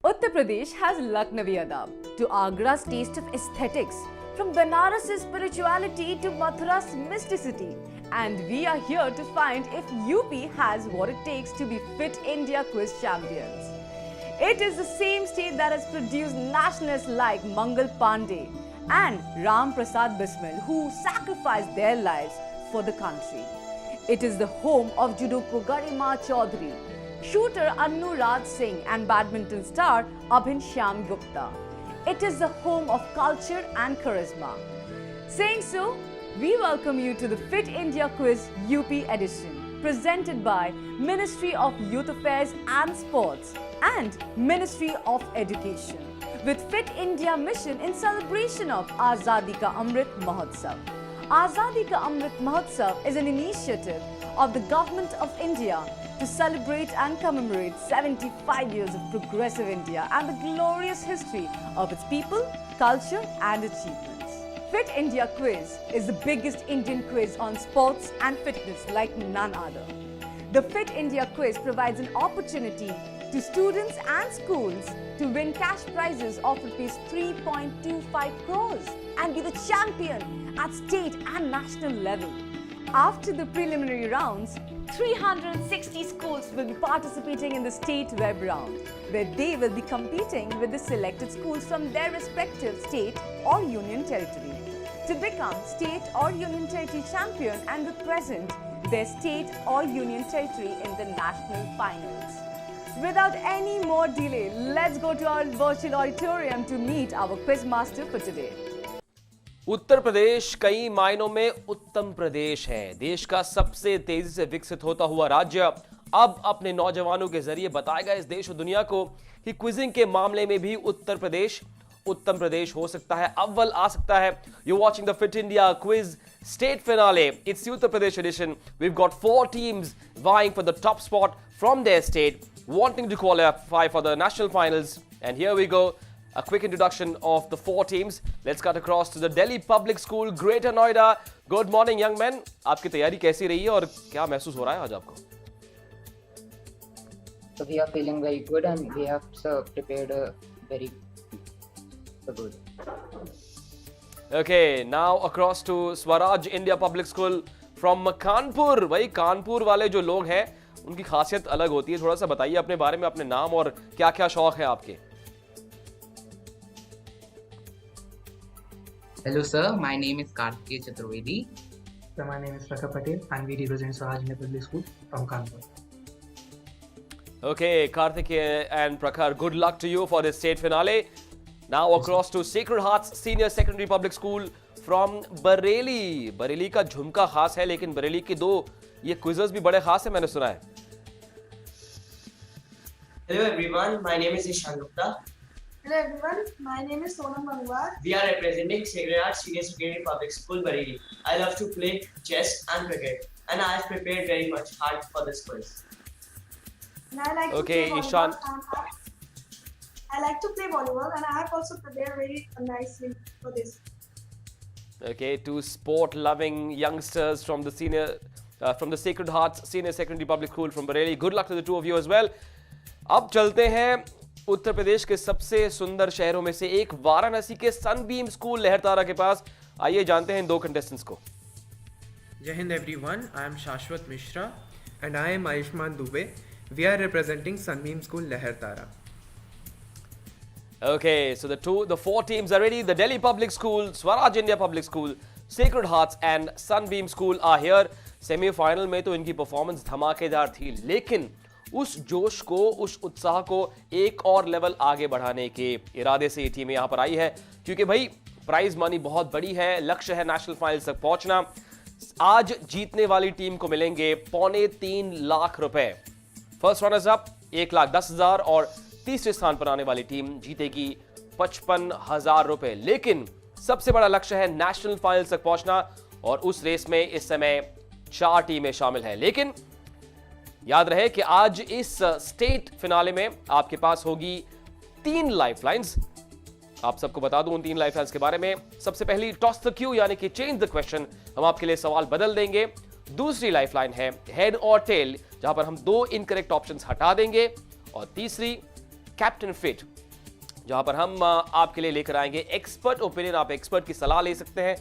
Uttar Pradesh has Lucknowi adab, to Agra's taste of aesthetics, from Banaras's spirituality to Mathura's mysticity. And we are here to find if UP has what it takes to be Fit India Quiz champions. It is the same state that has produced nationalists like Mangal Pandey and Ram Prasad Bismil, who sacrificed their lives for the country. It is the home of judoka Garima Chaudhary, shooter Annu Raj Singh and badminton star Abhin Shyam Gupta. It is the home of culture and charisma. Saying so, we welcome you to the Fit India Quiz UP edition, presented by Ministry of Youth Affairs and Sports and Ministry of Education, with Fit India mission in celebration of Azadi ka Amrit Mahotsav. Azadi ka Amrit Mahotsav is an initiative of the Government of India to celebrate and commemorate 75 years of progressive India and the glorious history of its people, culture and achievements. Fit India Quiz is the biggest Indian quiz on sports and fitness like none other. The Fit India Quiz provides an opportunity to students and schools to win cash prizes of rupees 3.25 crores and be the champion at state and national level. After the preliminary rounds, 360 schools will be participating in the state web round, where they will be competing with the selected schools from their respective state or union territory to become state or union territory champion and represent their state or union territory in the national finals. Without any more delay, let's go to our virtual auditorium to meet our quiz master for today. Uttar Pradesh कई मायनों में उत्तम प्रदेश है। देश का सबसे तेजी से विकसित होता हुआ राज्य अब अपने नौजवानों के जरिए बताएगा इस देश और दुनिया को कि क्विजिंग के मामले में भी उत्तर प्रदेश उत्तम प्रदेश हो सकता है, अव्वल आ सकता है। You're watching the Fit India Quiz State Finale. It's Uttar Pradesh edition. We've got 4 teams vying for the top spot from their state, wanting to qualify for the national finals. And here we go. A quick introduction of the 4 teams. Let's cut across to the Delhi Public School, Greater Noida. Good morning, young men. आपकी तैयारी कैसी रही है और क्या महसूस हो रहा है आज आपको? So we are feeling very good and we have prepared very good. Okay, now across to Swaraj India Public School from Kanpur. भाई कानपुर वाले जो लोग हैं उनकी खासियत अलग होती है। थोड़ा सा बताइए अपने बारे में, अपने नाम और क्या-क्या शौक है आपके? Hello sir, my name is Karthikeya Chaturvedi. So my name is Prasar Patel and we represent Swaraj India Public School from Kanpur. Okay, Karthikeya and Prakhar, good luck to you for this state finale. Now across to Sacred Hearts Senior Secondary Public School from Bareilly. Bareilly का झुमका खास है, लेकिन बरेली के 2 ये क्विज़र्स भी बड़े खास है, मैंने सुना है. Hello everyone, my name is Ishan Gupta. Hello everyone, my name is Sonam Mangwar. We are representing Sacred Heart Senior Secondary Public School, Bareilly. I love to play chess and cricket, and I have prepared very much hard for this quiz. And I like to Okay, play Ishan. volleyball. I like to play volleyball, and I have also prepared very nicely for this. Okay, 2 sport-loving youngsters from the Sacred Hearts Senior Secondary Public School from Bareilly. Good luck to the 2 of you as well. अब चलते हैं उत्तर प्रदेश के सबसे सुंदर शहरों में से एक वाराणसी के सनबीम स्कूल लहरतारा के पास। आइए जानते हैं इन 2 कंटेस्टेंट्स को। Jai Hind everyone, I am Shashwat Mishra and I am Ayushman Dubey. We are representing Sunbeam School Lehartara. Okay, so the 4 teams are ready. The Delhi Public School, Swaraj India Public School, Sacred Hearts and Sunbeam School are here. Semifinal में तो इनकी performance धमाकेदार थी, लेकिन उस जोश को, उस उत्साह को एक और लेवल आगे बढ़ाने के इरादे से ये टीम यहाँ पर आई है, क्योंकि भाई प्राइज मनी बहुत बड़ी है, लक्ष्य है नेशनल फाइनल्स तक पहुंचना। आज जीतने वाली टीम को मिलेंगे 3.25 लाख रुपए। फर्स्ट रनर्स अप 1,10,000 और तीसरे स्थान पर आने वाली टीम जीतेगी 55,000 रुपए। लेकिन सबसे बड़ा लक्ष्य है नेशनल फाइनल्स तक पहुंचना और उस रेस में इस समय 4 टीमें शामिल हैं। लेकिन याद रहे कि आज इस स्टेट फिनाले में आपके पास होगी 3 लाइफलाइंस। आप सबको बता दूं उन 3 लाइफलाइंस के बारे में। सबसे पहली टॉस द क्यू यानी कि चेंज द क्वेश्चन, हम आपके लिए सवाल बदल देंगे। दूसरी लाइफलाइन है हेड और टेल, जहां पर हम 2 इनकरेक्ट ऑप्शंस हटा देंगे। और तीसरी कैप्टन फिट, जहां पर हम आपके लिए लेकर आएंगे एक्सपर्ट ओपिनियन। आप एक्सपर्ट की सलाह ले सकते हैं।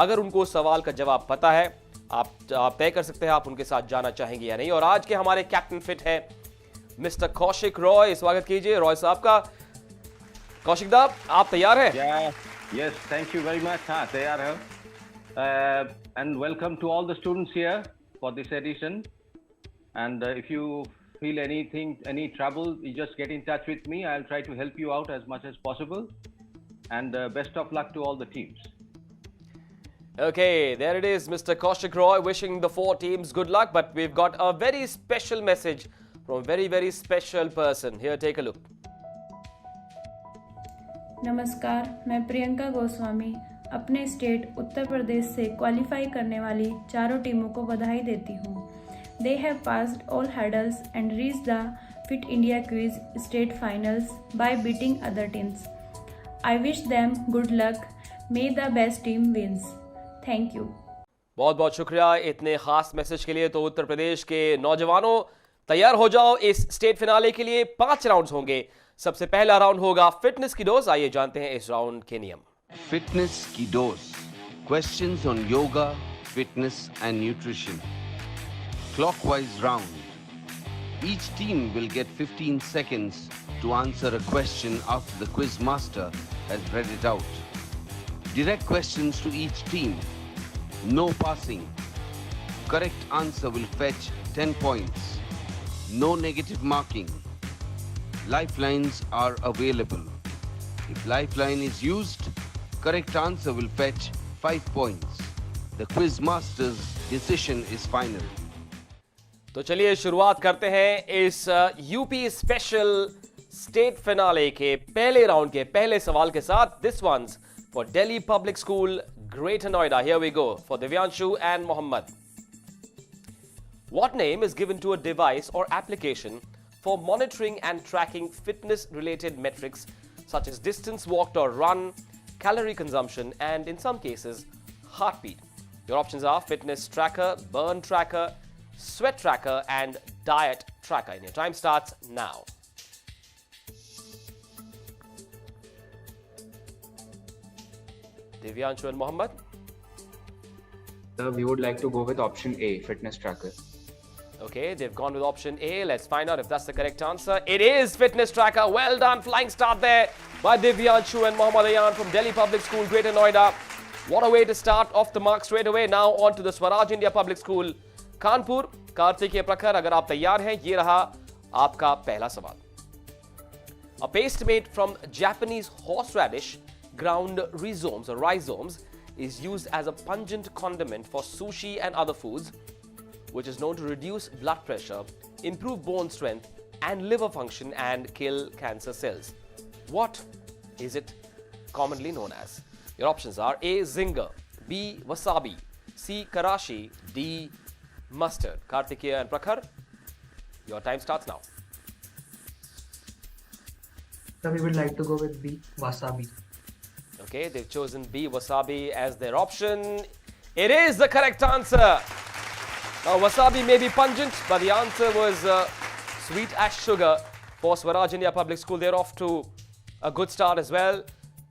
अगर उनको सवाल का जवाब पता है, आप तय कर सकते हैं आप उनके साथ जाना चाहेंगे या नहीं। और आज के हमारे कैप्टन फिट है मिस्टर कौशिक रॉय। स्वागत कीजिए रॉय साहब का। कौशिक दा, आप तैयार हैं? Yes, thank you very much. हाँ, तैयार है. And welcome to all the students here for this edition. And if you feel anything, any trouble, you just get in touch with me. I'll try to help you out as much as possible. And best of luck to all the teams. Okay, there it is, Mr. Kaushik Roy wishing the 4 teams good luck. But we've got a very special message from a very, very special person. Here, take a look. नमस्कार, मैं प्रियंका गोस्वामी अपने state Uttar Pradesh से qualify करने वाली चारों टीमों को बधाई देती हूँ। They have passed all hurdles and reached the Fit India Quiz state finals by beating other teams. I wish them good luck. May the best team wins. Thank you. बहुत बहुत शुक्रिया इतने खास मैसेज के लिए। तो उत्तर प्रदेश के नौजवानों, तैयार हो जाओ इस स्टेट फिनाले के लिए। 5 राउंड्स होंगे। सबसे पहला राउंड होगा फिटनेस की डोज। आइए जानते हैं इस राउंड के नियम। Fitness की dose. Questions on yoga, fitness and nutrition. Clockwise round. Each team will get 15 seconds to answer a question after the quiz master has read it out. Direct questions to each team. No passing. Correct answer will fetch 10 points. No negative marking. Lifelines are available. If lifeline is used, correct answer will fetch 5 points. The quiz master's decision is final. तो चलिए शुरुआत करते हैं इस UP special state finale के पहले round के पहले सवाल के साथ। This ones for Delhi public school, greater Noida. Here we go for Divyanshu and Mohammed. What name is given to a device or application for monitoring and tracking fitness-related metrics such as distance walked or run, calorie consumption, and in some cases, heartbeat? Your options are fitness tracker, burn tracker, sweat tracker, and diet tracker. And your time starts now. Divyanshu and Mohammed? Sir, we would like to go with option A, fitness tracker. Okay, they've gone with option A. Let's find out if that's the correct answer. It is fitness tracker. Well done. Flying start there by Divyanshu and Mohammad Ayan from Delhi Public School, Greater Noida. What a way to start off the mark straight away. Now on to the Swaraj India Public School, Kanpur. Kartikeya प्रखर, अगर आप तैयार हैं, ये रहा आपका पहला सवाल. A paste made from Japanese horseradish, ground rhizomes or rhizomes, is used as a pungent condiment for sushi and other foods, which is known to reduce blood pressure, improve bone strength and liver function, and kill cancer cells. What is it commonly known as? Your options are A. Zinger, B. Wasabi, C. Karashi, D. Mustard. Kartikeya and Prakhar, your time starts now. So we would like to go with B, wasabi. Okay, they've chosen B, wasabi, as their option. It is the correct answer. Now, wasabi may be pungent, but the answer was sweet as sugar for Swaraj India Public School. They're off to a good start as well.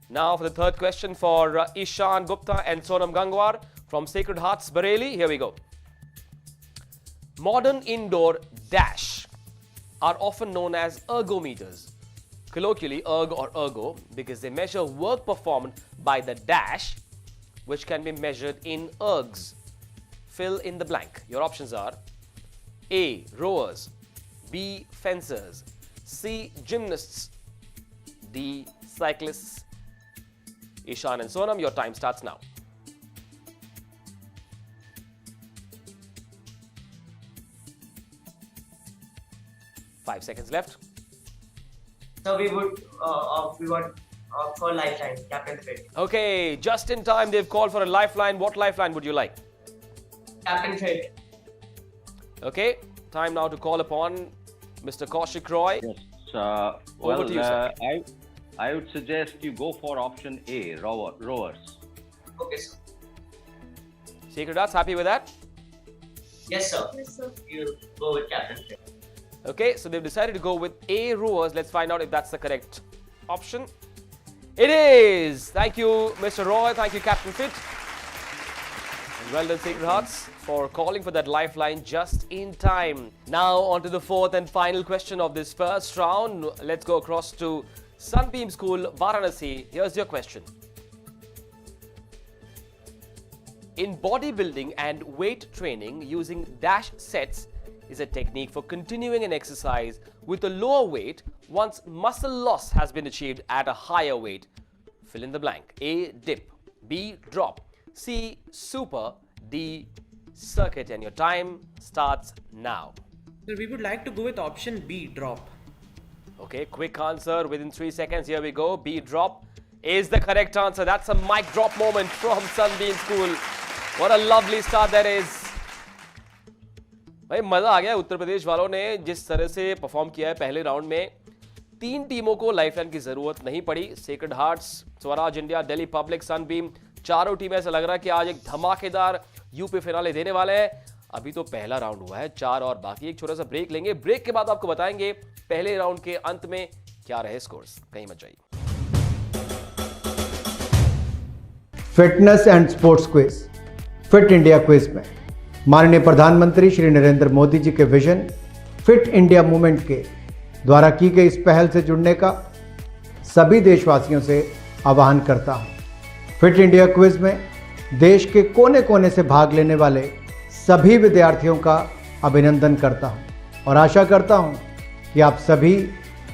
Now, for the third question for Ishan Gupta and Sonam Gangwar from Sacred Hearts, Bareilly. Here we go. Modern indoor dash are often known as ergometers. Colloquially, erg or ergo, because they measure work performed by the dash, which can be measured in ergs. Fill in the blank. Your options are A. Rowers, B. Fencers, C. Gymnasts, D. Cyclists. Ishan and Sonam, your time starts now. Five seconds left. So we would for lifeline, Captain Fit. Okay, just in time they've called for a lifeline. What lifeline would you like? Captain Fit. Okay, time now to call upon Mr. Kaushik Roy. Yes. Over to you, sir. I would suggest you go for option A, rowers. Okay, sir. Secret Arts, happy with that? Yes, sir. Yes, sir. You go with Captain Fit. Okay, so they've decided to go with A, rowers. Let's find out if that's the correct option. It is. Thank you, Mr. Roy. Thank you, Captain Fit. And well done, Sacred Hearts, for calling for that lifeline just in time. Now on to the fourth and final question of this first round. Let's go across to Sunbeam School, Varanasi. Here's your question. In bodybuilding and weight training, using dash sets is a technique for continuing an exercise with a lower weight once muscle loss has been achieved at a higher weight. Fill in the blank. A. Dip. B. Drop. C. Super. D. Circuit. And your time starts now. So we would like to go with option B, drop. Okay, quick answer within 3 seconds. Here we go. B. Drop is the correct answer. That's a mic drop moment from Sunbeam School. What a lovely start that is. भाई मजा आ गया उत्तर प्रदेश वालों ने जिस तरह से perform किया है पहले राउंड में. 3 टीमों को लाइफलाइन की जरूरत नहीं पड़ी. Sacred hearts, Swaraj India, Delhi public, Sunbeam, चारों टीमें ऐसा लग रहा है कि आज एक धमाकेदार यूपी फिनाले देने वाले हैं. अभी तो पहला राउंड हुआ है, 4 और बाकी. एक छोटा सा ब्रेक लेंगे. ब्रेक के बाद आपको बताएंगे पहले राउंड के अंत में क्या रहे स्कोर्स. कहीं मत जाइए. Fitness and sports quiz. Fit India quiz में माननीय प्रधानमंत्री श्री नरेंद्र मोदी जी के विजन फिट इंडिया मूवमेंट के द्वारा की गई इस पहल से जुड़ने का सभी देशवासियों से आह्वान करता हूं. फिट इंडिया क्विज में देश के कोने कोने से भाग लेने वाले सभी विद्यार्थियों का अभिनंदन करता हूं और आशा करता हूं कि आप सभी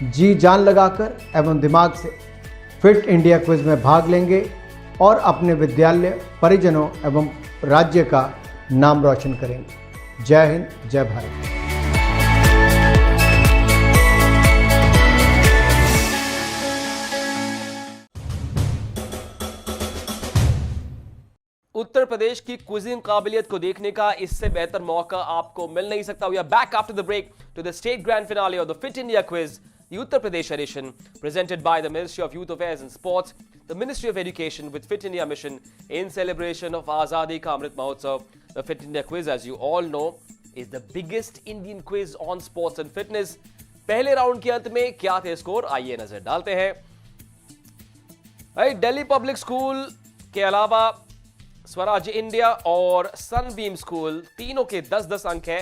जी जान लगाकर एवं दिमाग से फिट इंडिया क्विज में भाग लेंगे और अपने विद्यालय, परिजनों एवं राज्य का नाम रोशन करेंगे. जय हिंद, जय भारत. उत्तर प्रदेश की क्विजिंग काबिलियत को देखने का इससे बेहतर मौका आपको मिल नहीं सकता. We are back after the break to the state grand finale of the fit India quiz, the Uttar Pradesh edition, presented by the Ministry of Youth Affairs and Sports, the Ministry of Education with Fit India Mission in celebration of Azadi ka Amrit Mahotsav. The Fit India quiz, as you all know, is the biggest Indian quiz on sports and fitness. पहले round के अंत में क्या थे score, आइए नजर डालते हैं. दिल्ली पब्लिक स्कूल के अलावा स्वराज इंडिया और सनबीम स्कूल तीनों के 10-10 अंक है.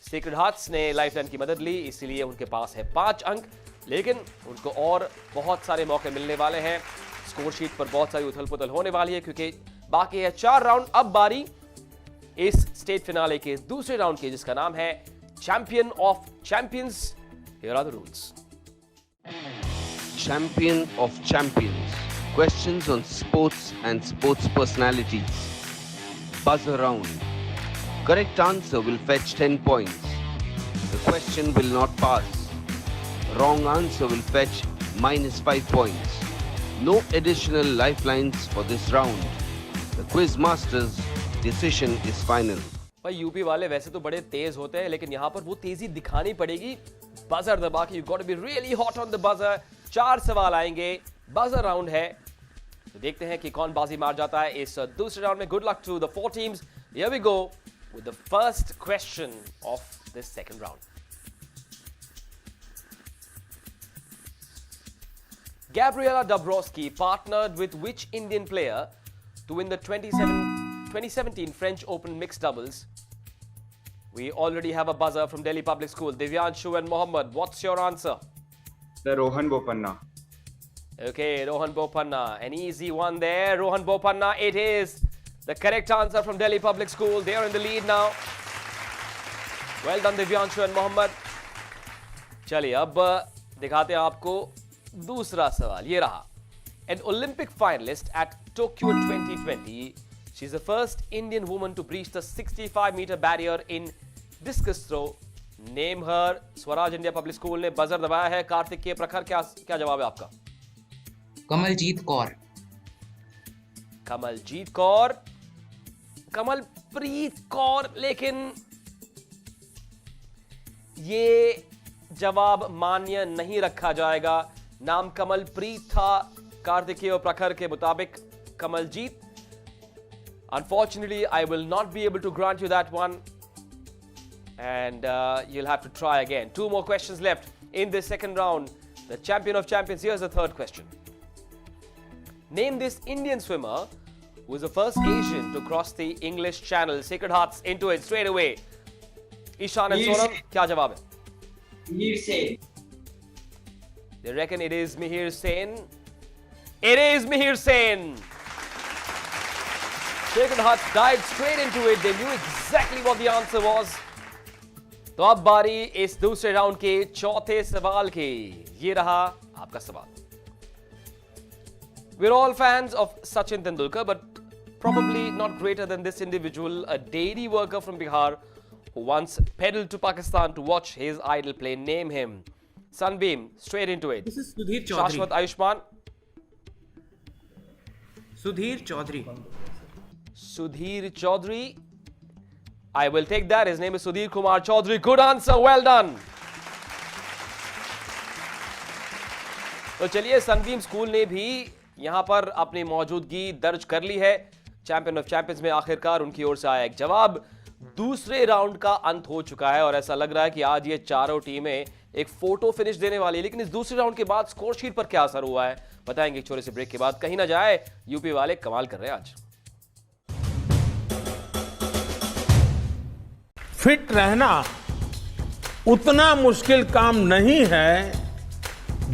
सेक्रेड हार्ट्स ने लाइफलाइन की मदद ली, इसीलिए उनके पास है 5 अंक, लेकिन उनको और बहुत सारे मौके मिलने वाले हैं. स्कोर शीट पर बहुत सारी उथल पुथल होने वाली है क्योंकि बाकी है 4 राउंड. अब बारी इस स्टेट फिनाले के दूसरे राउंड की, जिसका नाम है champion of champions. Here are the rules. Champion of Champions. Questions on sports and sports personalities. Buzz around. Correct answer will fetch 10 points. The question will not pass. Wrong answer will fetch -5 points. No additional lifelines for this round. The quiz master's decision is final. भाई UP वाले वैसे तो बड़े तेज होते हैं, लेकिन यहाँ पर वो तेजी दिखानी पड़ेगी. बजर दबा के, you got to be really hot on the buzzer. 4 सवाल आएंगे, बजर राउंड है, तो देखते हैं कि कौन बाजी मार जाता है इस दूसरे राउंड में. Good luck to the 4 teams. Here we go with the first question of this second round. Gabriela Dabrowski partnered with which Indian player to win the 2017 French Open mixed doubles? We already have a buzzer from Delhi Public School. Divyanshu and Mohammed, what's your answer? The Rohan Bopanna. Okay, Rohan Bopanna. An easy one there. Rohan Bopanna, it is. The correct answer from Delhi Public School. They are in the lead now. Well done, Divyanshu and Mohammed. चलिए अब दिखाते हैं आपको दूसरा सवाल. ये रहा. An Olympic finalist at Tokyo 2020. She's the first Indian woman to breach the 65-meter barrier in discus throw. Name her. Swaraj India public school ने बजर दबाया है. कार्तिक के प्रखर, क्या जवाब है आपका? कमलजीत कौर. कमलजीत कौर, कमलप्रीत कौर, लेकिन ये जवाब मान्य नहीं रखा जाएगा. नाम कमलप्रीत था, कार्तिकेय और प्रखर के मुताबिक Kamaljeet. Unfortunately, I will not be able to grant you that one, and you'll have to try again. 2 more questions left in this second round. The champion of champions. Here's the third question. Name this Indian swimmer who was the first Asian to cross the English Channel. Sacred Hearts into it straight away. Ishan and Sonam, क्या जवाब है? Mihir Sen. They reckon it is Mihir Sen. It is Mihir Sen. Sacred Hearts dived straight into it. They knew exactly what the answer was. तो अब बारी इस दूसरे round के चौथे सवाल की. ये रहा आपका सवाल. We're all fans of Sachin Tendulkar, but probably not greater than this individual, a dairy worker from Bihar who once pedaled to Pakistan to watch his idol play. Name him. Sunbeam, straight into it. This is Sudhir Chaudhary. Shashwat Ayushman. Sudhir Chaudhary. Sudhir Chaudhary. I will take that. His name is Sudhir Kumar Chaudhary. Good answer. Well done. तो चलिए Sunbeam school ने भी यहां पर अपनी मौजूदगी दर्ज कर ली है. चैंपियन ऑफ चैंपियंस में आखिरकार उनकी ओर से आया एक जवाब. दूसरे राउंड का अंत हो चुका है और ऐसा लग रहा है कि आज ये चारों टीमें एक फोटो फिनिश देने वाली है. लेकिन इस दूसरे राउंड के बाद स्कोर शीट पर क्या असर हुआ है बताएंगे एक छोटे से ब्रेक के बाद. कहीं ना जाए, यूपी वाले कमाल कर रहे हैं आज. फिट रहना उतना मुश्किल काम नहीं है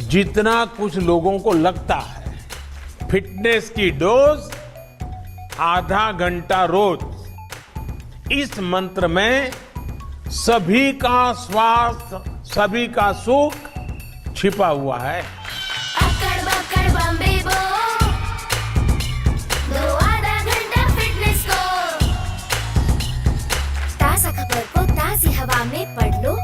जितना कुछ लोगों को लगता है. फिटनेस की डोज आधा घंटा रोज. इस मंत्र में सभी का स्वास्थ्य, सभी का सुख छिपा हुआ है. अक्कड़ बक्कड़ बम्बे बो, दो आधा घंटा फिटनेस को. ताज़ा खबर को ताज़ी हवा में पढ़ लो.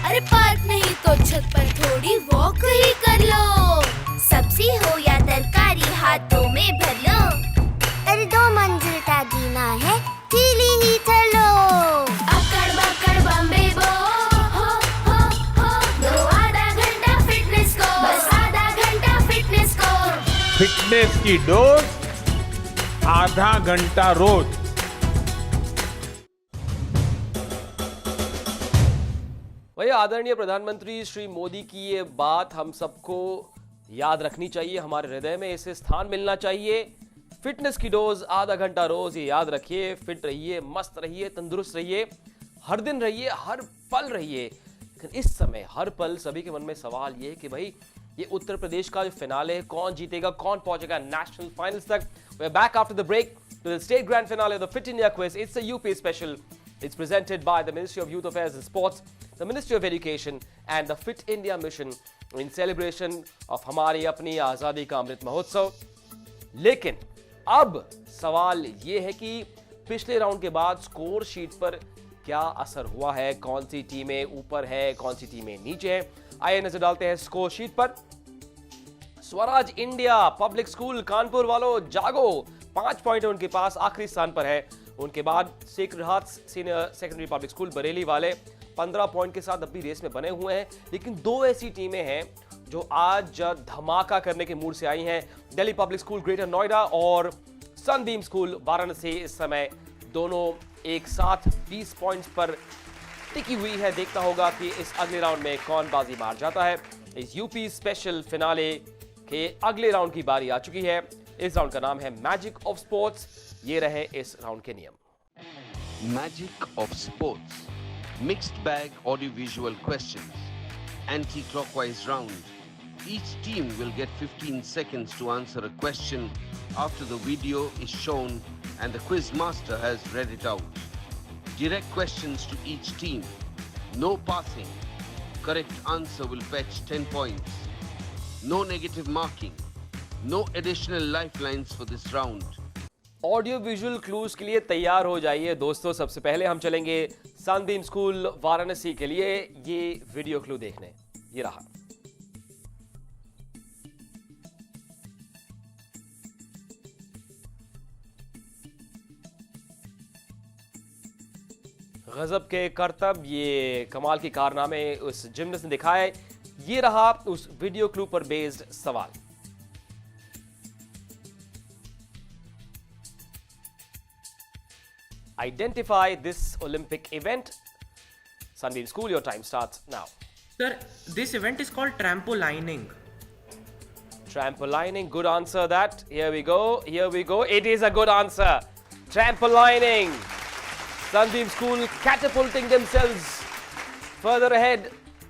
अरे पार्क नहीं तो छत पर थोड़ी वॉक ही कर लो. सब्जी हो या तरकारी हाथों में भर लो. अरे 2 मंजिल का जीना है, सीढ़ी ही चलो. अक्कड़ बक्कड़ बम्बे बो, हो दो आधा घंटा फिटनेस को. बस आधा घंटा फिटनेस को. फिटनेस की डोज आधा घंटा रोज. वही आदरणीय प्रधानमंत्री श्री मोदी की ये बात हम सबको याद रखनी चाहिए. हमारे हृदय में इसे स्थान मिलना चाहिए. फिटनेस की डोज आधा घंटा रोज. ये याद रखिए. फिट रहिए, मस्त रहिए, तंदुरुस्त रहिए, हर दिन रहिए, हर पल रहिए. लेकिन इस समय हर पल सभी के मन में सवाल ये है कि भाई ये उत्तर प्रदेश का जो फिनाले है, कौन जीतेगा, कौन पहुंचेगा नेशनल फाइनल्स तक. We are back after the break to the state grand finale of the fit India quiz. It's a UP special. It's presented by the Ministry of Youth Affairs and Sports, the Ministry of Education and the Fit India Mission in celebration of हमारी अपनी आज़ादी का अमृत महोत्सव. लेकिन अब सवाल ये है कि पिछले राउंड के बाद स्कोर शीट पर क्या असर हुआ है, कौन सी टीमें ऊपर है, कौन सी टीमें नीचे हैं. आइए नजर डालते हैं स्कोर शीट पर. Swaraj India public school Kanpur वालों जागो. 5 पॉइंट उनके पास, आखिरी स्थान पर है. उनके बाद sacred hearts senior secondary public school Bareilly वाले 15 पॉइंट के साथ अब भी रेस में बने हुए हैं. लेकिन 2 ऐसी टीमें हैं जो आज धमाका करने के मूड से आई हैं. Delhi public school greater Noida और सनबीम स्कूल वाराणसी इस समय दोनों एक साथ 20 पॉइंट्स पर टिकी हुई है. देखना होगा कि इस अगले राउंड में कौन बाजी मार जाता है. इस यूपी स्पेशल फिनाले के अगले राउंड की बारी आ चुकी है. इस राउंड का नाम है मैजिक ऑफ स्पोर्ट्स. ये रहे इस राउंड के नियम. Magic of sports. Mixed bag audiovisual questions. Anti-clockwise round. Each team will get 15 seconds to answer a question after the video is shown and the quiz master has read it out. Direct questions to each team. No passing. Correct answer will fetch 10 points. No negative marking. No additional lifelines for this round. Audio visual clues के लिए तैयार हो जाइए दोस्तों. सबसे पहले हम चलेंगे सनबीम स्कूल वाराणसी के लिए ये वीडियो क्लू देखने. ये रहा. गजब के करतब, ये कमाल की कारनामे उस जिमनास्ट ने दिखाए. ये रहा उस वीडियो क्लू पर बेस्ड सवाल. Identify this Olympic event. Sunbeam School, your time starts now. Sir, this event is called trampolining. Trampolining, good answer that. Here we go. It is a good answer. Trampolining. Sunbeam School catapulting themselves further ahead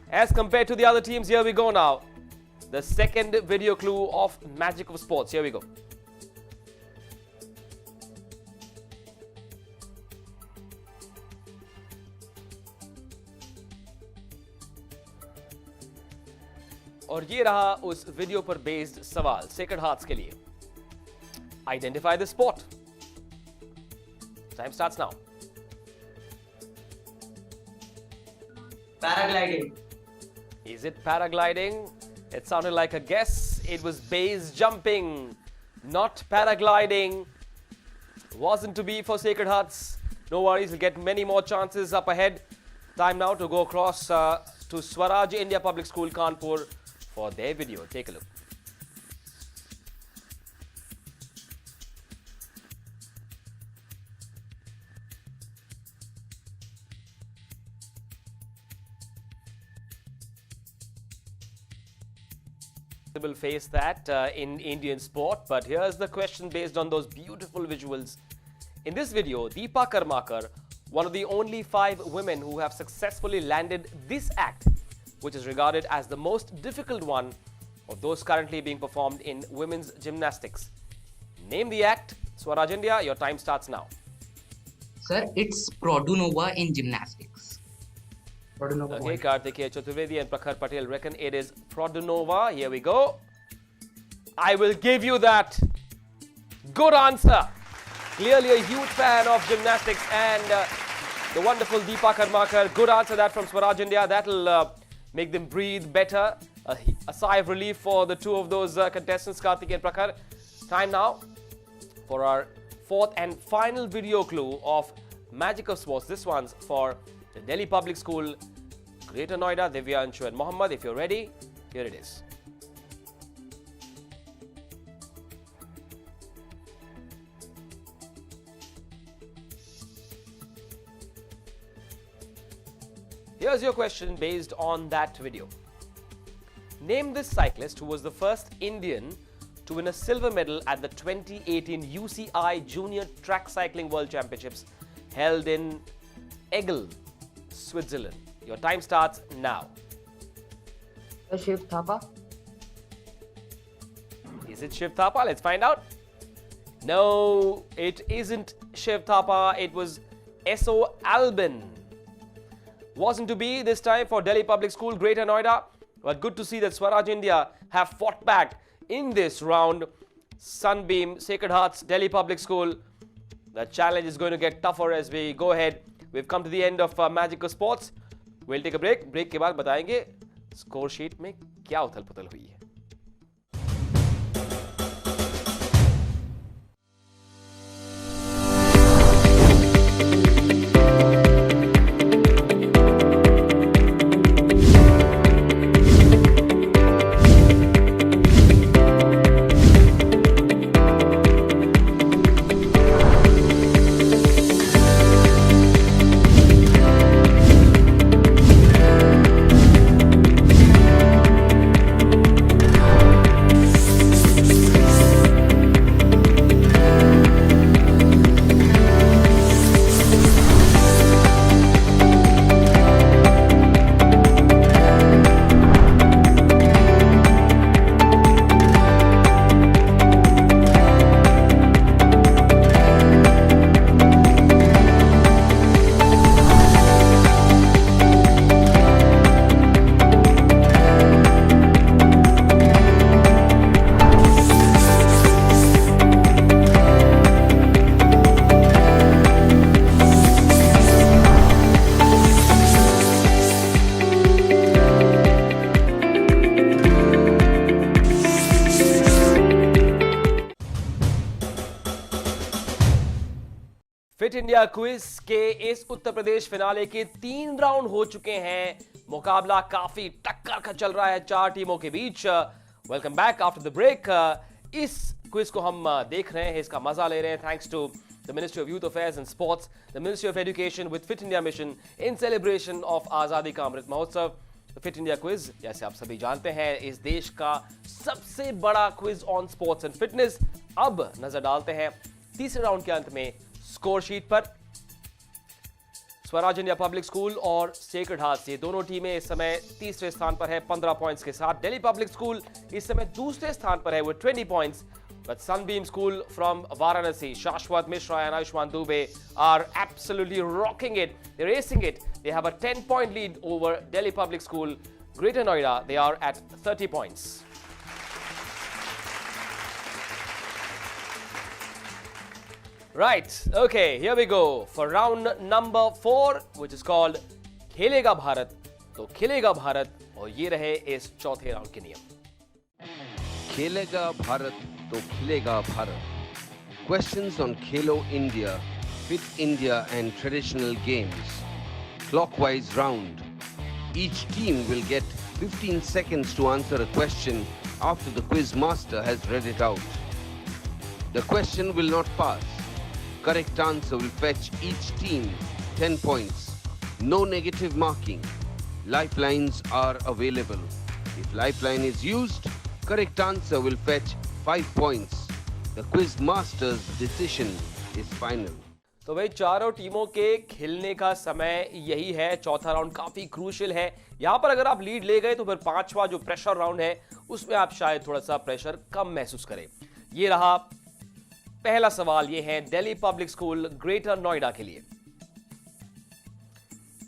as compared to the other teams. Here we go now. The second video clue of Magic of Sports. Here we go. और ये रहा उस video पर based सवाल sacred hearts के लिए. Identify the sport. Time starts now. Paragliding. Is it paragliding? It sounded like a guess. It was base jumping, not paragliding. Wasn't to be for Sacred Hearts. No worries, we'll get many more chances up ahead. Time now to go across to Swaraj India Public School, Kanpur for their video. Take a look. Will face that in Indian sport, but here's the question based on those beautiful visuals. In this video, Deepa Karmakar, one of the only 5 women who have successfully landed this act, which is regarded as the most difficult one of those currently being performed in women's gymnastics. Name the act. Swaraj India, your time starts now. Sir, it's Produnova in gymnastics. Okay, Kartikeya Chaturvedi and Prakhar Patel reckon it is Produnova. Here we go. I will give you that. Good answer. Clearly a huge fan of gymnastics and the wonderful Deepa Karmakar. Good answer that from Swaraj India. That'll make them breathe better. A sigh of relief for the two of those contestants, Kartikeya and Prakhar. Time now for our 4th and final video clue of Magic of Sports. This one's for the Delhi Public School, Greater Noida, Divya, Anshu and Mohammed. If you're ready, here it is. Here's your question based on that video. Name this cyclist who was the first Indian to win a silver medal at the 2018 UCI Junior Track Cycling World Championships held in Egel, Switzerland. Your time starts now. Shiv Thapa. Is it Shiv Thapa? Let's find out. No, it isn't Shiv Thapa. It was S.O. Albin. Wasn't to be this time for Delhi Public School, Greater Noida. But good to see that Swaraj India have fought back in this round. Sunbeam, Sacred Hearts, Delhi Public School. The challenge is going to get tougher as we go ahead. We've come to the end of Magic of Sports. We'll take a break. Break के बाद बताएंगे score sheet में क्या उथल-पुथल हुई है. Fit India quiz के इस उत्तर प्रदेश फिनाले के 3 राउंड हो चुके हैं. मुकाबला काफी टक्कर का चल रहा है 4 टीमों के बीच. Welcome back after the break. इस क्विज को हम देख रहे हैं, इसका मजा ले रहे हैं thanks to the ministry of youth affairs and sports, the ministry of education with fit India mission in celebration of Azadi ka Amrit महोत्सव. फिट इंडिया क्विज, जैसे आप सभी जानते हैं, इस देश का सबसे बड़ा quiz on sports and fitness. अब नजर डालते हैं तीसरे राउंड के अंत में स्कोर शीट पर। स्वराज इंडिया पब्लिक स्कूल और सेक्रेड हार्ट्स, ये दोनों टीमें इस समय तीसरे स्थान पर है 15 पॉइंट्स के साथ। दिल्ली पब्लिक स्कूल इस समय दूसरे स्थान पर है with 20 points. But Sunbeam School from Varanasi, Shashwat Mishra and Ayushman Dubey are absolutely rocking it. They're acing it. They have a 10-point lead over Delhi Public School. Greater Noida, they are at 30 points. Right, okay, here we go for round number 4, which is called खेलेगा भारत तो खिलेगा भारत, और ये रहे इस चौथे round के नियम। खेलेगा भारत तो खिलेगा Bharat. Questions on Khelo India, Fit India and traditional games. Clockwise round. Each team will get 15 seconds to answer a question after the quiz master has read it out. The question will not pass. Correct answer will fetch each team 10 points. No negative marking. Lifelines are available. If lifeline is used, correct answer will fetch 5 points. The quiz master's decision is final. तो भाई चारों टीमों के खेलने का समय यही है। चौथा राउंड काफी क्रूशियल है। यहां पर अगर आप लीड ले गए तो फिर पांचवा जो प्रेशर राउंड है उसमें आप शायद थोड़ा सा प्रेशर कम महसूस करें। ये रहा पहला सवाल, ये है Delhi public school greater Noida के लिए।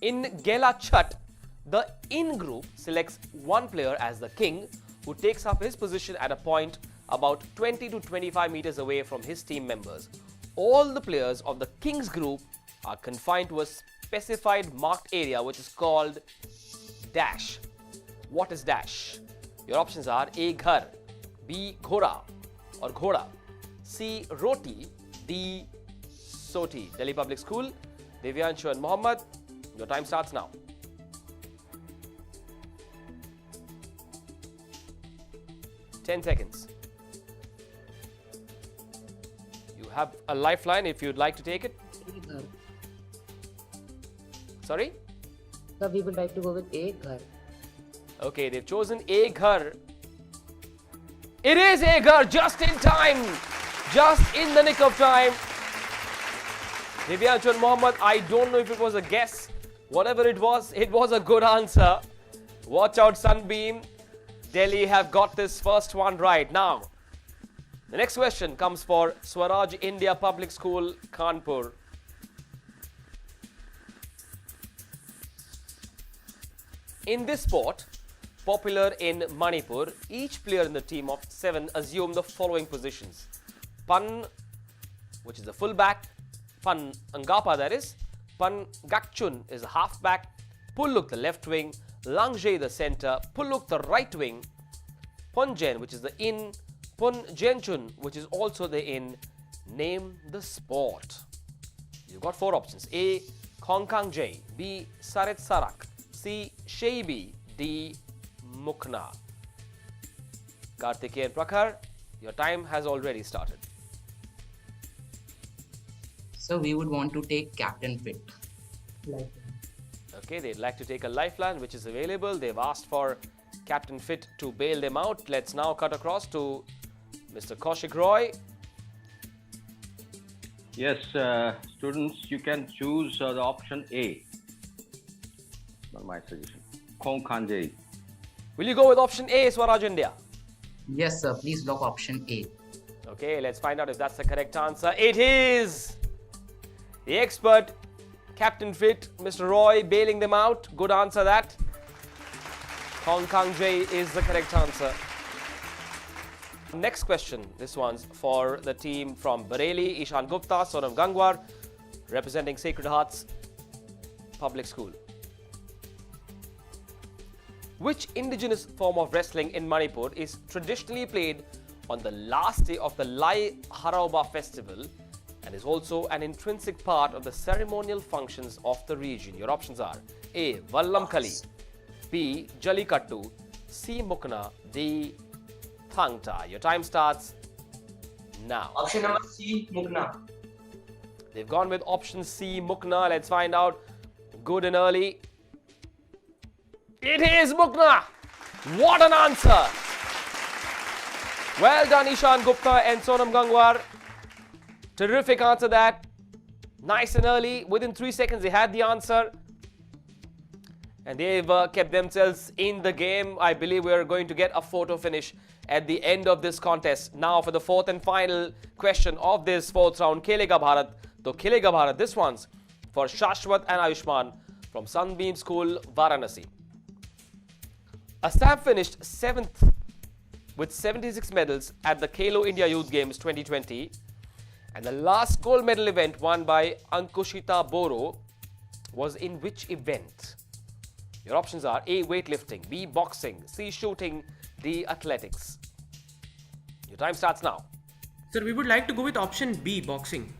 इन गेला Chhath, the in group selects one player as the king who takes up his position at a point about 20 to 25 meters away from his team members. All the players of the king's group are confined to a specified marked area which is called dash. What is dash? Your options are A. Ghar, B. Ghora or Ghoda, C. Roti, D. Soti. Delhi Public School, Divyanshu and Mohammed, your time starts now. Ten seconds. You have a lifeline if you'd like to take it. Sorry? Sir, we would like to go with A. Ghar. Okay, they've chosen A. Ghar. It is A. Ghar, just in time. Just in the nick of time. Divyanshu and Mohammed, I don't know if it was a guess. Whatever it was a good answer. Watch out, Sunbeam. Delhi have got this first one right. Now, the next question comes for Swaraj India Public School, Kanpur. In this sport, popular in Manipur, each player in the team of 7 assume the following positions. Pan, which is the fullback. Pan Angapa, that is. Pan Gakchun is a halfback. Pulluk, the left wing. Langje, the center. Pulluk, the right wing. Punjen, which is the in. Pun Jenchun, which is also the in. Name the sport. You've got 4 options. A. Khongkang J. B. Saret Sarak. C. Sheibi. D. Mukna. Kartikeyan Prakhar, your time has already started. So we would want to take Captain Fit. Okay, they'd like to take a lifeline which is available. They've asked for Captain Fit to bail them out. Let's now cut across to Mr. Kaushik Roy. Yes, students, you can choose the option A. Not my suggestion. Khongkhanjei. Will you go with option A, Swaraj India? Yes, sir. Please lock option A. Okay, let's find out if that's the correct answer. It is! The expert, Captain Fit, Mr. Roy, bailing them out. Good answer, that. Khongkhanjei is the correct answer. Next question. This one's for the team from Bareilly, Ishan Gupta, son of Gangwar, representing Sacred Hearts Public School. Which indigenous form of wrestling in Manipur is traditionally played on the last day of the Lai Harauba festival and is also an intrinsic part of the ceremonial functions of the region? Your options are A. Vallamkali, B. Jallikattu, C. Mukna, D. Thangta. Your time starts now. Option number C, Mukna. They've gone with option C, Mukna. Let's find out. Good and early. It is Mukna. What an answer. Well done, Ishan Gupta and Sonam Gangwar. Terrific answer that. Nice and early. Within 3 seconds, they had the answer. And they've kept themselves in the game. I believe we're going to get a photo finish at the end of this contest. Now for the fourth and final question of this fourth round. Khelega Bharat. So Khelega Bharat. This one's for Shashwat and Ayushman from Sunbeam School, Varanasi. Assam finished 7th with 76 medals at the Khelo India Youth Games 2020. And the last gold medal event won by Ankushita Boro was in which event? Your options are A. Weightlifting, B. Boxing, C. Shooting, D. Athletics. Your time starts now. Sir, we would like to go with option B, boxing.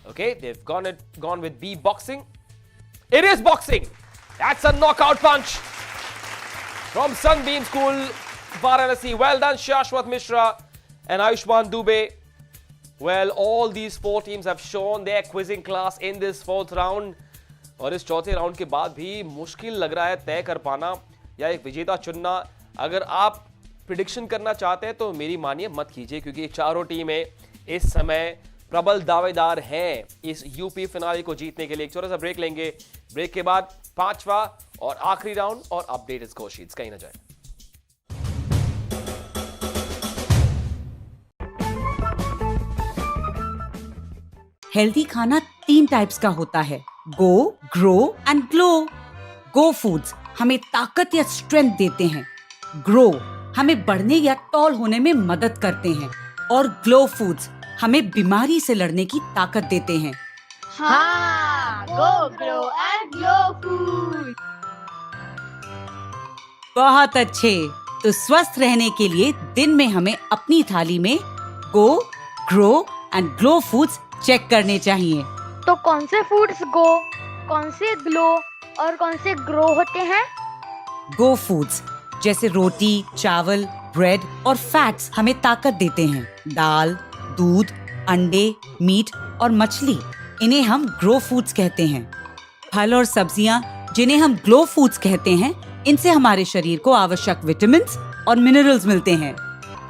Okay, they've gone with B, boxing. It is boxing. That's a knockout punch from Sunbeam School, Varanasi. Well done, Shashwat Mishra and Ayushman Dubey. Well, all these four teams have shown their quizzing class in this fourth round. और इस चौथे round के बाद भी मुश्किल लग रहा है तय कर पाना या एक विजेता चुनना. अगर आप प्रिडिक्शन करना चाहते हैं तो मेरी मानिए मत कीजिए, क्योंकि चारों टीमें इस समय प्रबल दावेदार हैं इस यूपी फिनाले को जीतने के लिए. एक छोटा सा ब्रेक लेंगे. ब्रेक के बाद पांचवा और आखिरी राउंड और अपडेटेड स्कोर शीट्स. कहीं ना जाए. हेल्दी खाना 3 टाइप्स का होता है, go, grow and glow. Go foods हमें ताकत या स्ट्रेंथ देते हैं, ग्रो हमें बढ़ने या टॉल होने में मदद करते हैं और ग्लो फूड्स हमें बीमारी से लड़ने की ताकत देते हैं. हाँ, गो, ग्रो एंड ग्लो फूड. बहुत अच्छे. तो स्वस्थ रहने के लिए दिन में हमें अपनी थाली में go, grow and glow foods check करने चाहिए. तो कौन से फूड्स गो, कौन से ग्लो और कौन से ग्रो होते हैं? गो फूड्स जैसे रोटी, चावल, ब्रेड और फैट्स हमें ताकत देते हैं. दाल, दूध, अंडे, मीट और मछली, इन्हें हम ग्रो फूड्स कहते हैं. फल और सब्जियां जिन्हें हम ग्लो फूड्स कहते हैं, इनसे हमारे शरीर को आवश्यक विटामिन्स और मिनरल्स मिलते हैं.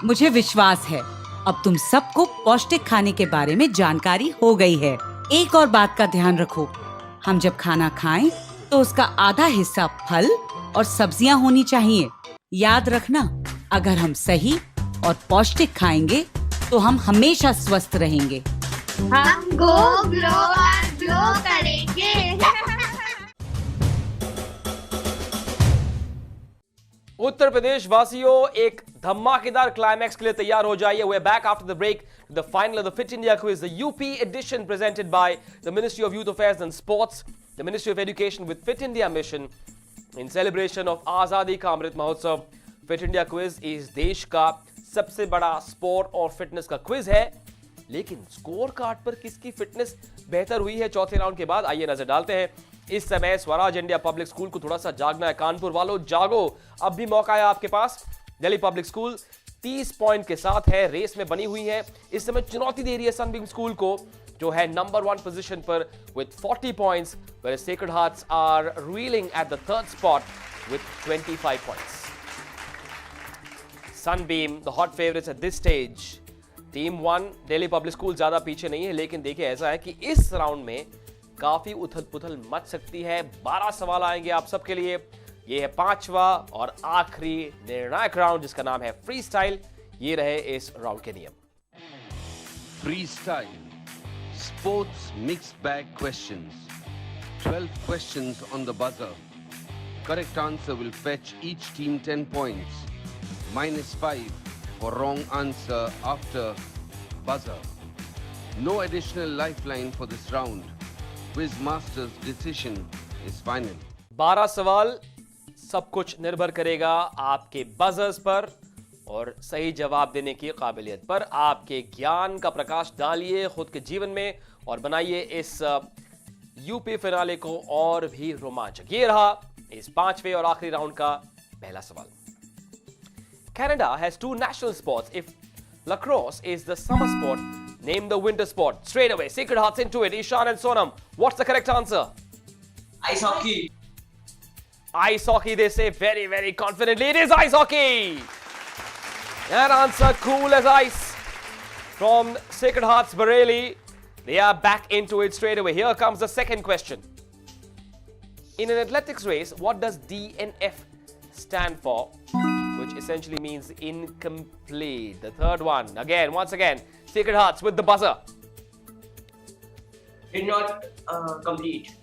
मुझे विश्वास है अब तुम सबको पौष्टिक खाने के बारे में जानकारी हो गई है. एक और बात का ध्यान रखो, हम जब खाना खाएं तो उसका आधा हिस्सा फल और सब्जियां होनी चाहिए. याद रखना, अगर हम सही और पौष्टिक खाएंगे तो हम हमेशा स्वस्थ रहेंगे. हम गो, ग्लो और ग्लो करेंगे. उत्तर प्रदेश वासियों, एक धमाकेदार क्लाइमैक्स के लिए तैयार हो जाइए. We're back after the break to the final of the Fit India Quiz, the UP edition presented by the Ministry of Youth Affairs and Sports, the Ministry of Education with Fit India Mission in celebration of Azadi का अमृत महोत्सव. Fit India Quiz इस देश का सबसे बड़ा sport और fitness का quiz है. लेकिन स्कोर कार्ड पर किसकी फिटनेस बेहतर हुई है चौथे राउंड के बाद, आइए नजर डालते हैं. इस समय स्वराज इंडिया पब्लिक स्कूल को थोड़ा सा जागना है. कानपुर वालों जागो, अब भी मौका है आपके पास. दिल्ली पब्लिक स्कूल 30 पॉइंट के साथ है, रेस में बनी हुई है. इस समय चुनौती दे रही है सनबीम स्कूल को, जो है नंबर 1 पोजीशन पर with 40 points, whereas Sacred Hearts are reeling at the 3rd spot with 25 points. Sunbeam, the hot favorites at this stage. Team 1 Delhi public school ज्यादा पीछे नहीं है, लेकिन देखिए ऐसा है कि इस राउंड में काफी उथल-पुथल मच सकती है. 12 सवाल आएंगे आप सबके लिए. ये है पांचवा और आखिरी निर्णायक राउंड, जिसका नाम है फ्री स्टाइल. ये रहे इस राउंड के नियम. Free style, sports mixed bag questions. 12 questions on the buzzer. Correct answer will fetch each team 10 points. -5 for wrong answer after buzzer. No additional lifeline for this round. Quiz master's decision is final. 12 सवाल, सब कुछ निर्भर करेगा आपके buzzers पर और सही जवाब देने की काबिलियत पर. आपके ज्ञान का प्रकाश डालिए खुद के जीवन में और बनाइए इस यूपी फिनाले को और भी रोमांचक. ये रहा इस 5वें और आखिरी राउंड का पहला सवाल. Canada has 2 national sports. If lacrosse is the summer sport, name the winter sport. Straight away, Sacred Hearts into it. Ishan and Sonam, what's the correct answer? Ice hockey. Ice hockey, they say very, very confidently. It is ice hockey. That answer, cool as ice. From Sacred Hearts Bareilly. They are back into it straight away. Here comes the second question. In an athletics race, what does DNF stand for? Which essentially means incomplete. The third one. Again, once again, Sacred Hearts with the buzzer. Did not complete.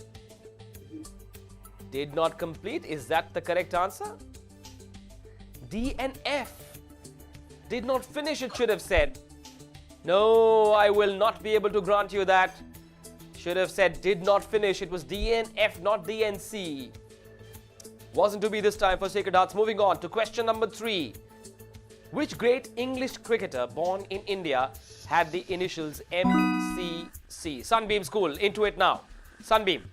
Did not complete. Is that the correct answer? DNF. Did not finish, it should have said. No, I will not be able to grant you that. Should have said did not finish. It was DNF, not DNC. Wasn't to be this time for Sacred Hearts. Moving on to question number 3. Which great English cricketer born in India had the initials MCC? Sunbeam School, into it now. Sunbeam.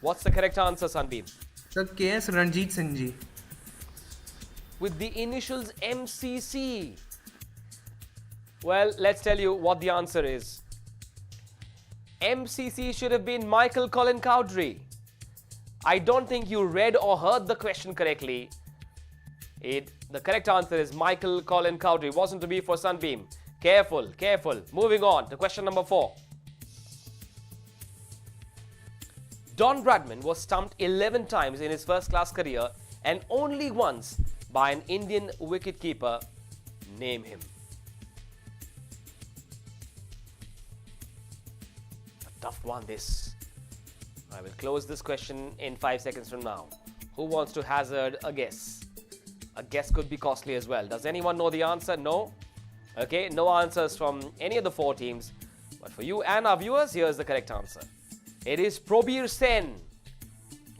What's the correct answer, Sunbeam? Sir, K.S. Ranjit Singh ji. With the initials MCC. Well, let's tell you what the answer is. MCC should have been Michael Colin Cowdrey. I don't think you read or heard the question correctly. The correct answer is Michael Colin Cowdrey. Wasn't to be for Sunbeam. Careful, careful. Moving on to question number 4. Don Bradman was stumped 11 times in his first-class career and only once by an Indian wicketkeeper. Name him. A tough one, this. I will close this question in 5 seconds from now. Who wants to hazard a guess? A guess could be costly as well. Does anyone know the answer? No? Okay, no answers from any of the 4 teams. But for you and our viewers, here's the correct answer. It is Probir Sen.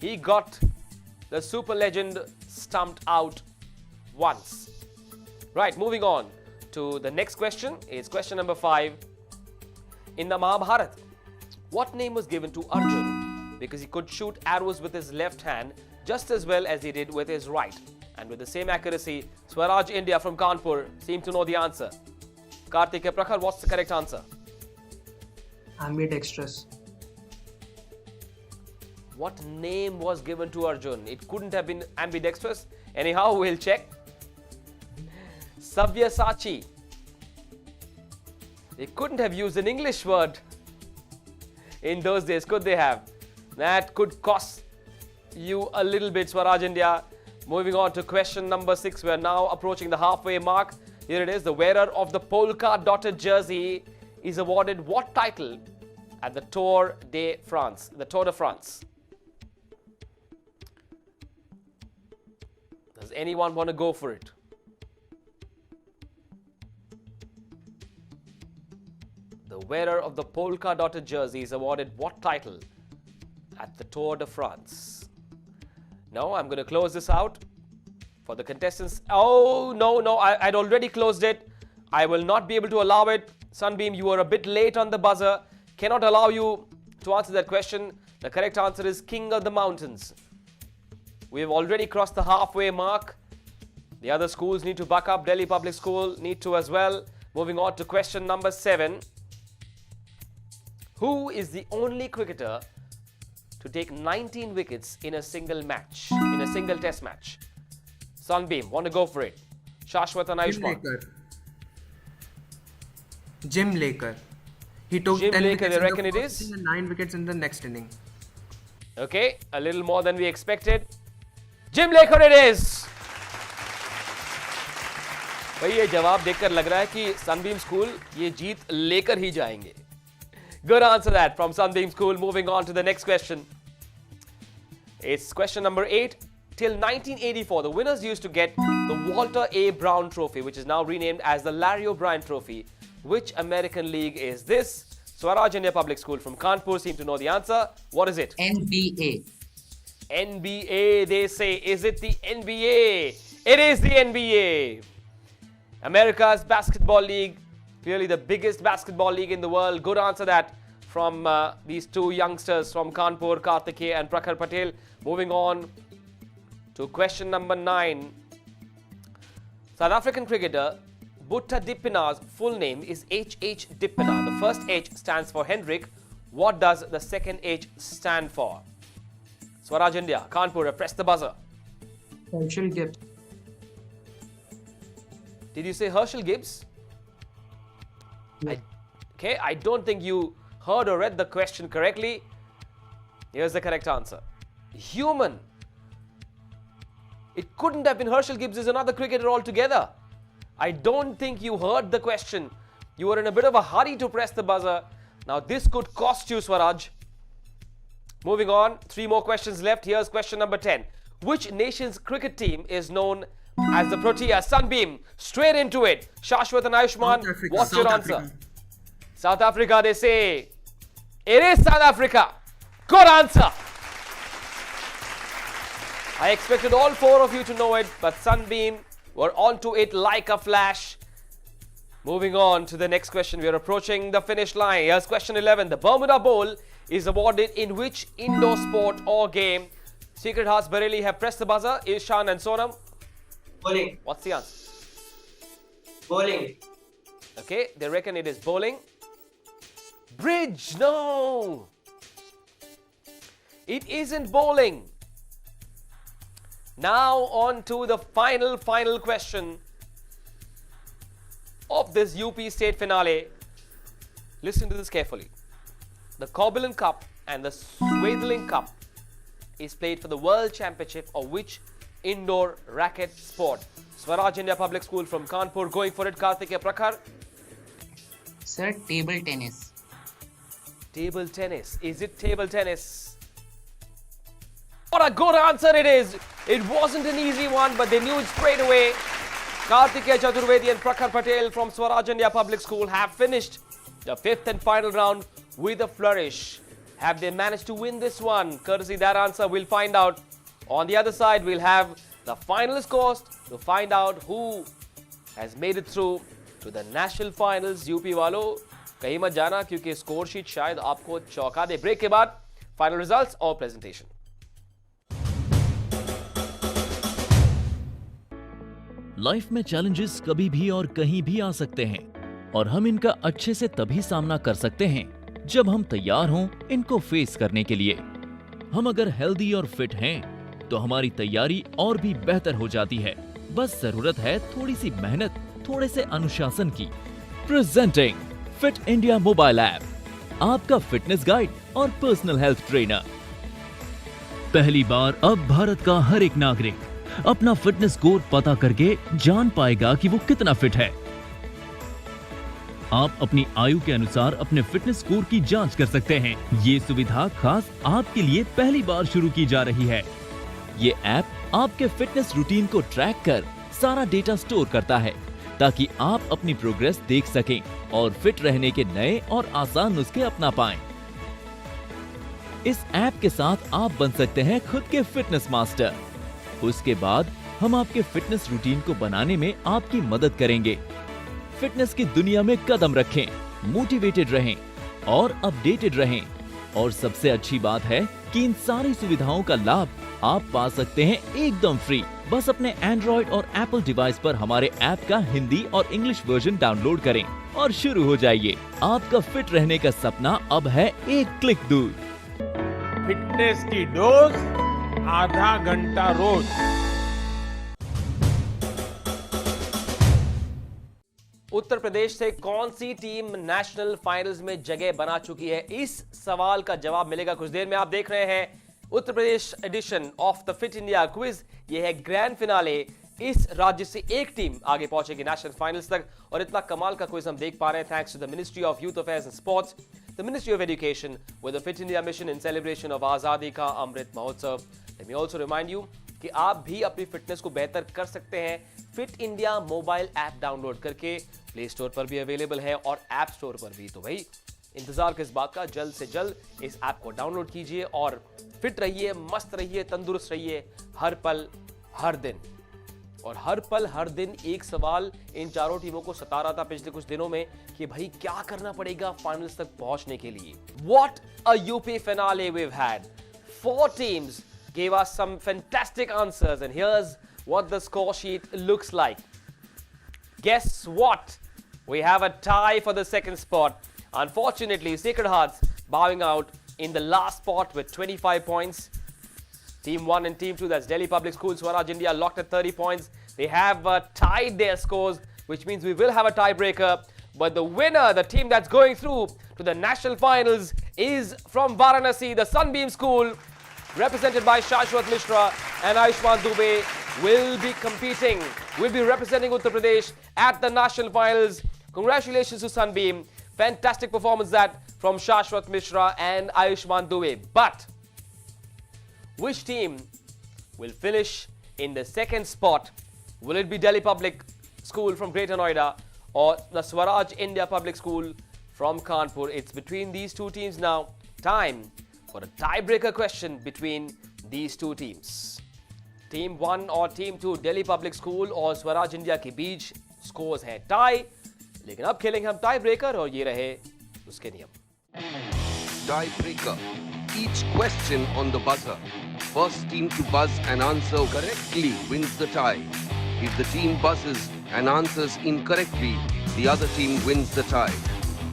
He got the super legend stumped out once. Right, moving on to the next question. It's question number 5. In the Mahabharata, what name was given to Arjun because he could shoot arrows with his left hand just as well as he did with his right? And with the same accuracy, Swaraj India from Kanpur seemed to know the answer. Karthik and Prakhar, what's the correct answer? Ambidextrous. What name was given to Arjun? It couldn't have been ambidextrous. Anyhow, we'll check. Sabyasachi. They couldn't have used an English word in those days, could they have? That could cost you a little bit, Swaraj India. Moving on to question number 6. We are now approaching the halfway mark. Here it is. The wearer of the polka-dotted jersey is awarded what title at the Tour de France? The Tour de France. Does anyone want to go for it? The wearer of the polka-dotted jersey is awarded what title at the Tour de France? No, I'm going to close this out for the contestants. Oh, no, I'd already closed it. I will not be able to allow it. Sunbeam, you are a bit late on the buzzer. Cannot allow you to answer that question. The correct answer is King of the Mountains. We have already crossed the halfway mark. The other schools need to buck up. Delhi Public School need to as well. Moving on to question number 7. Who is the only cricketer to take 19 wickets in a single match, in a single test match? Sunbeam, want to go for it? Shashwat and Ayushman. Jim Laker. He took Jim 10 Laker, wickets they in reckon the it first is? inning and 9 wickets in the next inning. Okay, a little more than we expected. Jim Laker it is! भाई ये जवाब देखकर लग रहा है कि Sunbeam School ये जीत लेकर ही जाएंगे. Good answer that from Sunbeam School. Moving on to the next question. It's question number 8. Till 1984, the winners used to get the Walter A. Brown Trophy, which is now renamed as the Larry O'Brien Trophy. Which American league is this? Swaraj India Public School from Kanpur seem to know the answer. What is it? NBA. NBA, they say. Is it the NBA? It is the NBA. America's basketball league. Clearly the biggest basketball league in the world. Good answer that from these two youngsters from Kanpur, Karthikeya and Prakhar Patel. Moving on to question number 9. South African cricketer Bhutta Dippina's full name is H.H. Dippina. The first H stands for Hendrik. What does the second H stand for? Swaraj India, Kanpur, press the buzzer. Herschel Gibbs. Did you say Herschel Gibbs? Yes. Okay, I don't think you heard or read the question correctly. Here's the correct answer. Human. It couldn't have been Herschel Gibbs, is another cricketer altogether. I don't think you heard the question. You were in a bit of a hurry to press the buzzer. Now this could cost you, Swaraj. Moving on, 3 more questions left. Here's question number 10. Which nation's cricket team is known as the Protea? Sunbeam, straight into it. Shashwat and Ayushman, what's your answer? South Africa, they say. It is South Africa. Good answer. I expected all 4 of you to know it, but Sunbeam were onto it like a flash. Moving on to the next question. We are approaching the finish line. Here's question 11. The Bermuda Bowl is awarded in which indoor sport or game? Secret Hearts Bareilly have pressed the buzzer. Ishan and Sonam. Bowling. What's the answer? Bowling. Okay, they reckon it is bowling. Bridge, no. It isn't bowling. Now on to the final question of this UP state finale. Listen to this carefully. The Corbelin Cup and the Swadeling Cup is played for the World Championship of which indoor racket sport? Swaraj India Public School from Kanpur going for it. Karthikeya Prakhar. Sir, table tennis. Table tennis. Is it table tennis? What a good answer it is. It wasn't an easy one, but they knew it straight away. Karthikeya Chaturvedi and Prakhar Patel from Swaraj India Public School have finished the 5th and final round with a flourish. Have they managed to win this one? Courtesy that answer, we'll find out. On the other side, we'll have the final scores to find out who has made it through to the national finals. UP वालों कहीं मत जाना क्योंकि score sheet शायद आपको चौंका दे. Break के बाद फाइनल रिजल्ट्स और प्रेजेंटेशन. लाइफ में चैलेंजेस कभी भी और कहीं भी आ सकते हैं और हम इनका अच्छे से तभी सामना कर सकते हैं जब हम तैयार हों इनको फेस करने के लिए. हम अगर हेल्दी और फिट हैं तो हमारी तैयारी और भी बेहतर हो जाती है. बस जरूरत है थोड़ी सी मेहनत, थोड़े से अनुशासन की. Presenting fit India mobile app, आपका फिटनेस गाइड और पर्सनल हेल्थ ट्रेनर. पहली बार अब भारत का हर एक नागरिक अपना फिटनेस स्कोर पता करके जान पाएगा कि वो कितना फिट है. आप अपनी आयु के अनुसार अपने फिटनेस स्कोर की जांच कर सकते हैं. ये सुविधा खास आपके लिए पहली बार शुरू की जा रही है. ये ऐप आपके फिटनेस रूटीन को ट्रैक कर सारा डेटा स्टोर करता है ताकि आप अपनी प्रोग्रेस देख सकें और फिट रहने के नए और आसान नुस्खे अपना पाएं. इस ऐप के साथ आप बन सकते हैं खुद के फिटनेस मास्टर. उसके बाद हम आपके फिटनेस रूटीन को बनाने में आपकी मदद करेंगे. फिटनेस की दुनिया में कदम रखें, मोटिवेटेड रहें और अपडेटेड रहें. और सबसे अच्छी बात है कि इन सारी सुविधाओं का लाभ आप पा सकते हैं एकदम फ्री. बस अपने एंड्रॉइड और एप्पल डिवाइस पर हमारे ऐप का हिंदी और इंग्लिश वर्जन डाउनलोड करें और शुरू हो जाइए. आपका फिट रहने का सपना अब है एक क्लिक दूर. फिटनेस की डोज आधा घंटा रोज. उत्तर प्रदेश से कौन सी टीम नेशनल फाइनल्स में जगह बना चुकी है? इस सवाल का जवाब मिलेगा कुछ देर में. आप देख रहे हैं Uttar Pradesh edition of the fit India quiz. ये है ग्रैंड फिनाले. इस राज्य से एक टीम आगे पहुंचेगी नेशनल फाइनल्स तक और इतना कमाल का क्विज हम देख पा रहे हैं thanks to the ministry of youth affairs and sports, the ministry of education with the fit India mission in celebration of Azadi ka Amrit Mahotsav. Let me also remind you कि आप भी अपनी फिटनेस को बेहतर कर सकते हैं fit India mobile app download करके. प्ले स्टोर पर भी अवेलेबल है और ऐप स्टोर पर भी. तो भाई इंतजार किस बात का, जल्द से जल्द इस ऐप को डाउनलोड कीजिए और फिट रहिए, मस्त रहिए, तंदुरुस्त रहिए हर पल हर दिन. और हर पल हर दिन एक सवाल इन चारों टीमों को सता रहा था पिछले कुछ दिनों में कि भाई क्या करना पड़ेगा फाइनल्स तक पहुंचने के लिए. What a UP finale we've had. 4 teams gave us some fantastic answers and here's what the score sheet looks like. Guess what? We have a tie for the second spot. Unfortunately, Sacred Hearts bowing out in the last spot with 25 points. Team 1 and Team 2, that's Delhi Public School, Swaraj India, locked at 30 points. They have tied their scores, which means we will have a tiebreaker. But the winner, the team that's going through to the national finals, is from Varanasi, the Sunbeam School, represented by Shashwat Mishra and Ayushman Dubey, will be competing, will be representing Uttar Pradesh at the national finals. Congratulations to Sunbeam. Fantastic performance that from Shashwat Mishra and Ayushman Dubey. But which team will finish in the second spot? Will it be Delhi Public School from Greater Noida or the Swaraj India Public School from Kanpur? It's between these two teams now. Time for a tiebreaker question between these two teams. Team 1 और Team 2 Delhi Public School और Swaraj India के बीच scores हैं tie, लेकिन अब खेलेंगे हम tie breaker और ये रहे उसके नियम. Tiebreaker. Each question on the buzzer. First team to buzz and answer correctly wins the tie. If the team buzzes and answers incorrectly, the other team wins the tie.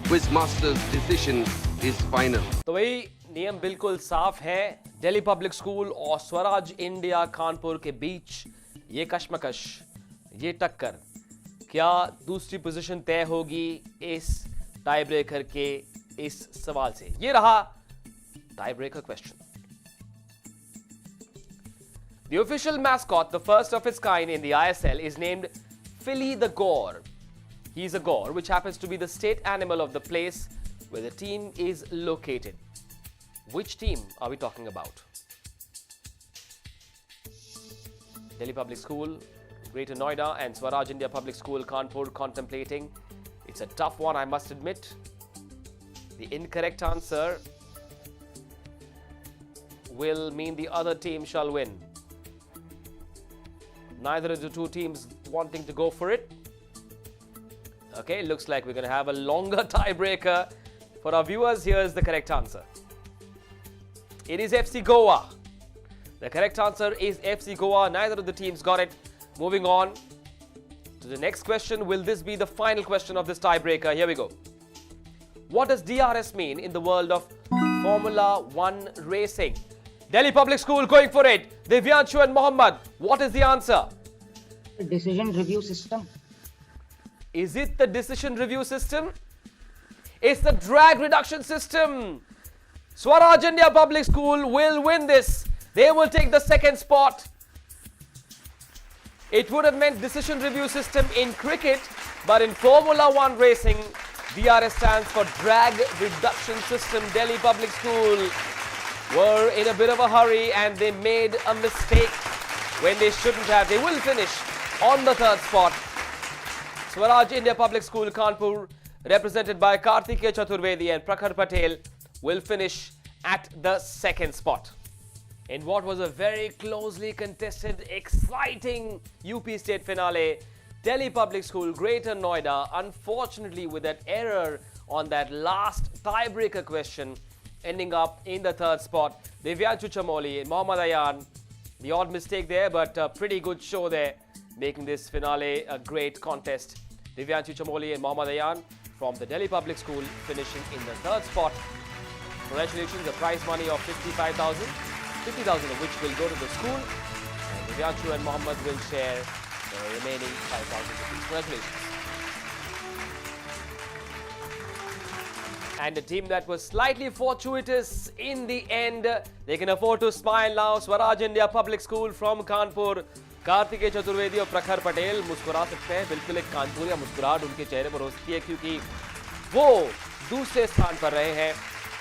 Quizmaster's decision is final. तो वही नियम बिल्कुल साफ है. Delhi public school और Swaraj India Kanpur के बीच ये कश्मकश, ये टक्कर, क्या दूसरी पोजीशन तय होगी इस टाई ब्रेकर के इस सवाल से? ये रहा tie breaker question. The official mascot, the first of its kind in the ISL, is named Philly the Gaur. He is a gaur, which happens to be the state animal of the place where the team is located. Which team are we talking about? Delhi Public School, Greater Noida, and Swaraj India Public School, Kanpur, contemplating. It's a tough one, I must admit. The incorrect answer will mean the other team shall win. Neither of the two teams wanting to go for it. Okay, looks like we're going to have a longer tiebreaker. For our viewers, here's the correct answer. It is FC Goa. The correct answer is FC Goa. Neither of the teams got it. Moving on to the next question. Will this be the final question of this tiebreaker? Here we go. What does DRS mean in the world of Formula 1 racing? Delhi Public School going for it. Divyanshu and Mohammed. What is the answer? Decision review system. Is it the decision review system? It's the drag reduction system. Swaraj India Public School will win this. They will take the second spot. It would have meant decision review system in cricket, but in Formula 1 racing, DRS stands for drag reduction system. Delhi Public School were in a bit of a hurry and they made a mistake when they shouldn't have. They will finish on the third spot. Swaraj India Public School, Kanpur, represented by Kartikeya Chaturvedi and Prakhar Patel, will finish at the second spot. In what was a very closely contested, exciting UP State finale, Delhi Public School, Greater Noida, unfortunately with that error on that last tiebreaker question, ending up in the third spot. Divyanshu Chamoli and Mohammad Ayan, the odd mistake there, but a pretty good show there, making this finale a great contest. Divyanshu Chamoli and Mohammad Ayan from the Delhi Public School finishing in the third spot. Congratulations, a prize money of 50,000 of which will go to the school, and Divyanshu and Mohammed will share the remaining 5,000 rupees. Congratulations. And a team that was slightly fortuitous in the end, they can afford to smile now. Swaraj India Public School from Kanpur, Kartikeya Chaturvedi और प्रखर पटेल मुस्कुरा सकते हैं. बिल्कुल एक कानपुरिया मुस्कुराहट उनके चेहरे पर हो सकती है, क्योंकि वो दूसरे स्थान पर रहे हैं.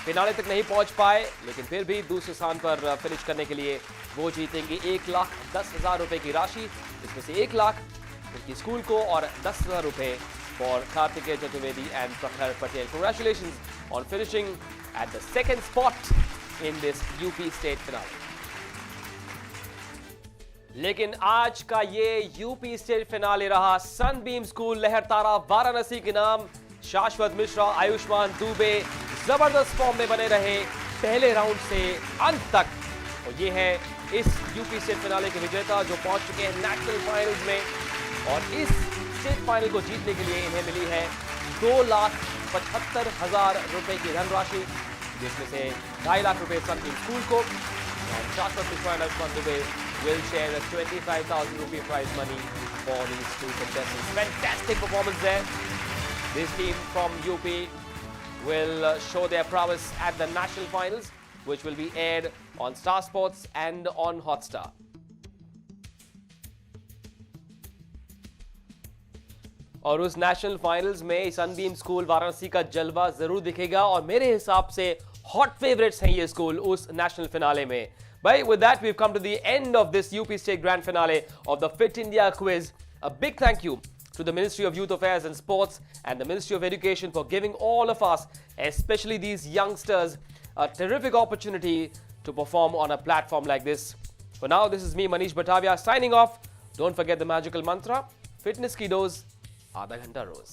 फिनाले तक नहीं पहुंच पाए, लेकिन फिर भी दूसरे स्थान पर फिनिश करने के लिए वो जीतेंगे 1,10,000 रुपए की राशि. इसमें से 1 लाख उनकी स्कूल को और 10,000 रुपए फॉर कार्तिकेय चतुर्वेदी एंड प्रखर Patel. Congratulations on finishing at the second spot in this UP State finale. लेकिन आज का ये यूपी स्टेट फिनाले रहा सनबीम स्कूल लहरतारा वाराणसी के नाम. शाश्वत मिश्रा, आयुष्मान दुबे जबरदस्त फॉर्म में बने रहे पहले राउंड से अंत तक, और ये है इस यूपी स्टेट फिनाले के विजेता जो पहुंच चुके हैं नेशनल फाइनल्स में. और इस स्टेट फाइनल को जीतने के लिए इन्हें मिली है 2,75,000 रुपए की धनराशि, जिसमें से 2.5 लाख रुपए सनबीम स्कूल को, and Shashwat Mishra and Ashman Dubey will share the 25,000 rupee prize money for these two contestants. Fantastic performance there. This team from UP will show their prowess at the national finals, which will be aired on Star Sports and on Hotstar. और उस national finals में Sunbeam school Varanasi का जलवा जरूर दिखेगा और मेरे हिसाब से हॉट फेवरेट्स हैं ये स्कूल उस नेशनल फिनाले में. But with that, we've come to the end of this UP State Grand Finale of the Fit India Quiz. A big thank you to the Ministry of Youth Affairs and Sports and the Ministry of Education for giving all of us, especially these youngsters, a terrific opportunity to perform on a platform like this. For now, this is me, Manish Batavia, signing off. Don't forget the magical mantra, fitness ki dose, आधा घंटा रोज.